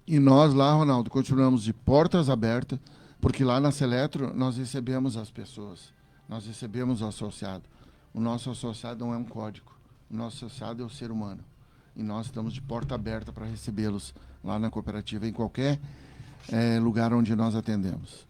J: E nós lá, Ronaldo, continuamos de portas abertas, porque lá na Seletro nós recebemos as pessoas, nós recebemos o associado. O nosso associado não é um código, o nosso associado é o ser humano. E nós estamos de porta aberta para recebê-los lá na cooperativa, em qualquer lugar onde nós atendemos.